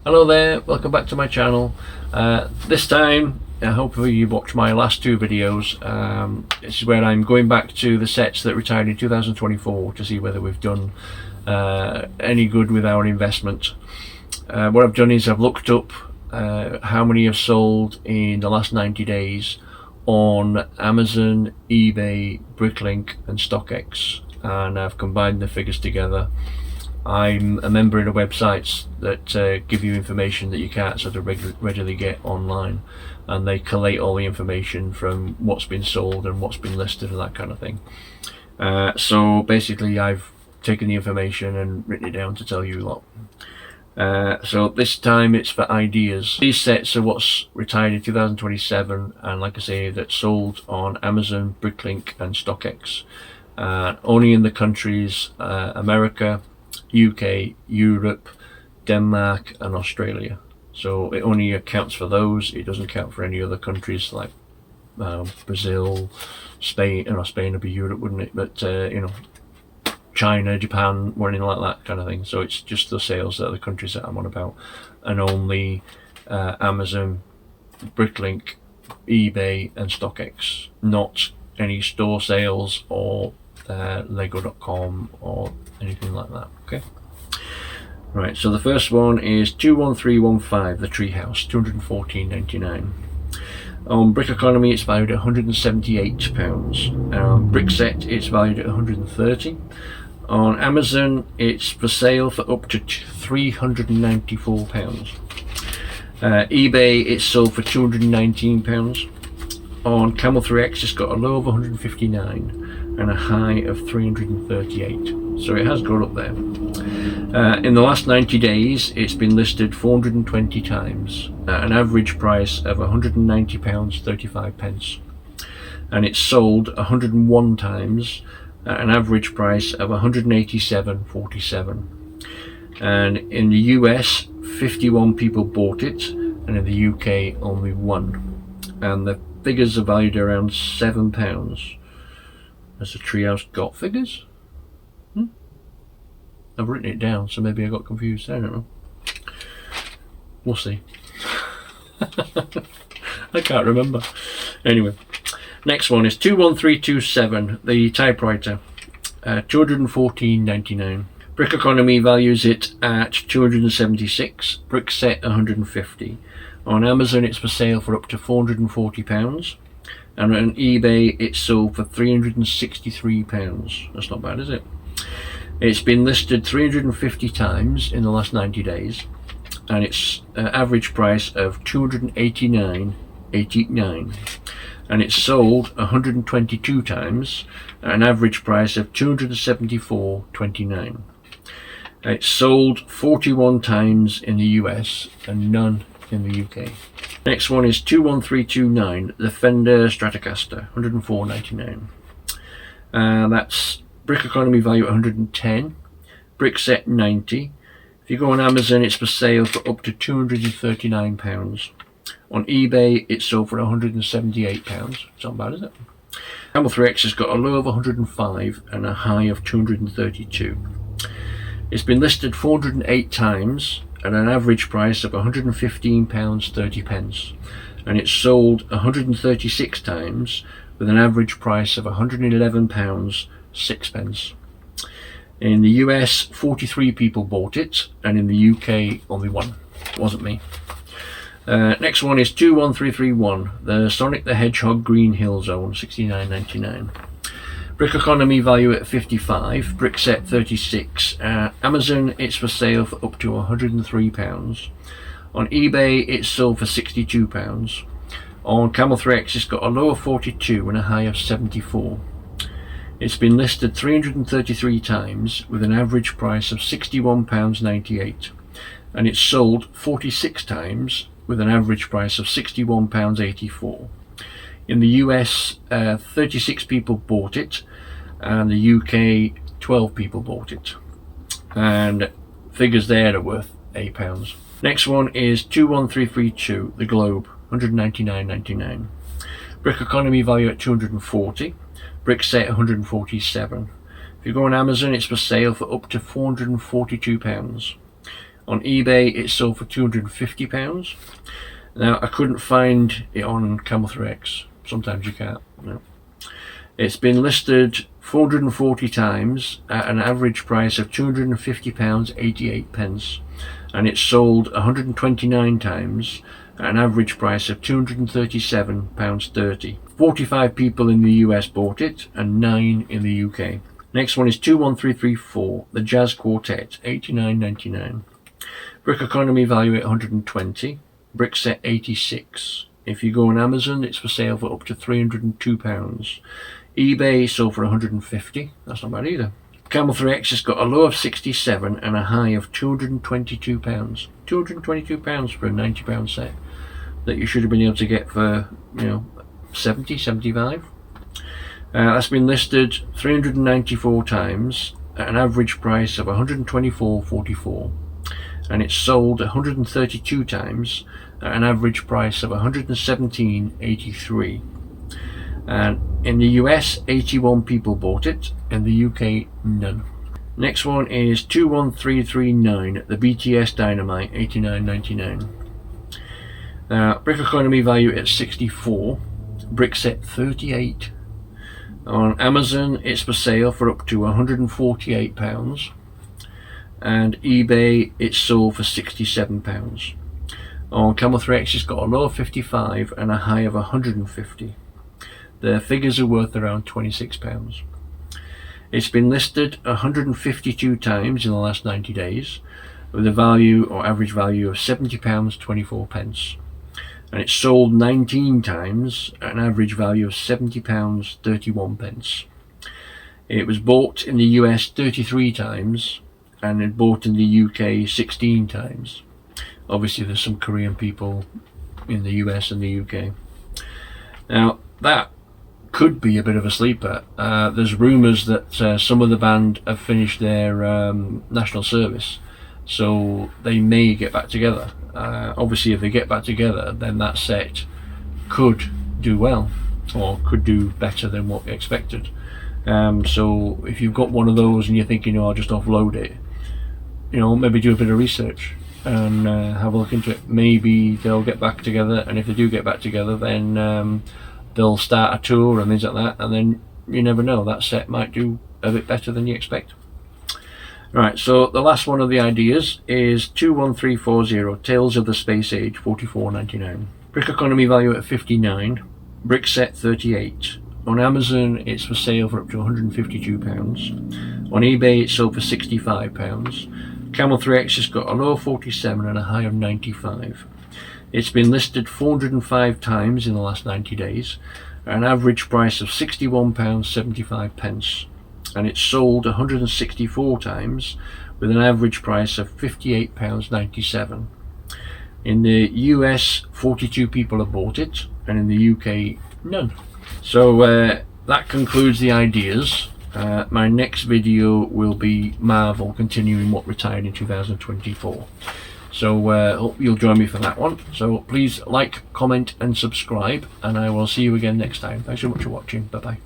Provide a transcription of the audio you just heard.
Hello there, welcome back to my channel. This time, hopefully you watched my last two videos. This is where I'm going back to the sets that retired in 2024 to see whether we've done any good with our investment. What I've done is I've looked up how many have sold in the last 90 days on Amazon, eBay, Bricklink and StockX, and I've combined the figures together. I'm a member in a websites that give you information that you can't sort of readily get online, and they collate all the information from what's been sold and what's been listed and that kind of thing. So basically I've taken the information and written it down to tell you a lot. So this time it's for ideas. These sets are what's retired in 2027, and like I say, that's sold on Amazon, Bricklink and StockX. Only in the countries America, UK, Europe, Denmark and Australia. So it only accounts for those. It doesn't count for any other countries like Brazil, Spain, or Spain would be Europe, wouldn't it? But you know, China, Japan, or anything like that kind of thing. So it's just the sales that are the countries that I'm on about, and only Amazon, Bricklink, eBay and StockX, not any store sales or Lego.com or anything like that. Okay, right, so the first one is 21315, the Treehouse, £214.99. On Brickeconomy it's valued at £178. BrickSet it's valued at £130. On Amazon it's for sale for up to £394. eBay it's sold for £219. On Camel 3X it's got a low of 159 and a high of 338, so it has gone up there. In the last 90 days it's been listed 420 times at an average price of £190.35, and it's sold 101 times at an average price of £187.47. and in the US 51 people bought it, and in the UK only one, and the figures are valued around £7. Has the Treehouse got figures? I've written it down, so maybe I got confused. I don't know. We'll see. I can't remember. Anyway, next one is 21327, the typewriter, £214.99. Brickeconomy values it at 276, BrickSet 150. On Amazon it's for sale for up to £440. And on eBay it's sold for £363. That's not bad, is it? It's been listed 350 times in the last 90 days, and its average price of £289.89, and it's sold 122 times at an average price of £274.29. It's sold 41 times in the US and none in the UK. Next one is 21329, the Fender Stratocaster, £104.99. That's Brickeconomy value at 110, BrickSet 90. If you go on Amazon it's for sale for up to £239. On eBay it's sold for £178. It's not bad, is it? Camel 3X has got a low of 105 and a high of 232. It's been listed 408 times at an average price of £115.30, and it's sold 136 times with an average price of £111.06. In the US 43 people bought it, and in the UK only one. It wasn't me. Next one is 21331, the Sonic the Hedgehog Green Hill Zone, £69.99. Brickeconomy value at 55, BrickSet 36. Amazon it's for sale for up to £103. On eBay it's sold for £62. On Camel 3X it's got a low of 42 and a high of 74. It's been listed 333 times with an average price of £61.98, and it's sold 46 times with an average price of £61.84. In the US 36 people bought it, and the UK 12 people bought it, and figures there are worth £8. Next one is 21332, the Globe, £199.99. Brickeconomy value at 240, BrickSet 147. If you go on Amazon it's for sale for up to £442. On eBay it sold for £250. Now I couldn't find it on Camel3X. Sometimes you can't. No. It's been listed 440 times at an average price of £250.88, and it's sold 129 times at an average price of £237.30. 45 people in the US bought it and 9 in the UK. Next one is 21334, the Jazz Quartet, $89.99. Brickeconomy value at 120, BrickSet 86. If you go on Amazon, it's for sale for up to £302. eBay sold for 150. That's not bad either. Camel3X has got a low of 67 and a high of £222. £222 for a £90 set that you should have been able to get for, 70, 75. That's been listed 394 times at an average price of $124.44, and it's sold 132 times at an average price of $117.83. And in the US, 81 people bought it. In the UK, none. Next one is 21339, the BTS Dynamite, $89.99. Brickeconomy value at 64, BrickSet 38. On Amazon, it's for sale for up to £148, and eBay it's sold for £67. On Camel3X, it's got a low of 55 and a high of 150. The figures are worth around £26. It's been listed 152 times in the last 90 days with a value or average value of £70.24, and it's sold 19 times at an average value of £70.31. It was bought in the US 33 times and it bought in the UK 16 times. Obviously there's some Korean people in the US and the UK. Now that could be a bit of a sleeper. There's rumours that some of the band have finished their national service, so they may get back together. Obviously if they get back together, then that set could do well, or could do better than what we expected. So if you've got one of those and you're thinking, I'll just offload it, maybe do a bit of research and have a look into it. Maybe they'll get back together, and if they do get back together, then they'll start a tour and things like that, and then you never know, that set might do a bit better than you expect. Right, so the last one of the ideas is 21340, Tales of the Space Age, $44.99. Brickeconomy value at 59, BrickSet 38. On Amazon it's for sale for up to £152. On eBay it's sold for £65. Camel3X has got a low of 47 and a high of 95. It's been listed 405 times in the last 90 days at an average price of £61.75, and it's sold 164 times with an average price of £58.97. In the US, 42 people have bought it, and in the UK, none. So that concludes the ideas. My next video will be Marvel, continuing what retired in 2024. So hope you'll join me for that one. So please like, comment and subscribe, and I will see you again next time. Thanks so much for watching. Bye bye.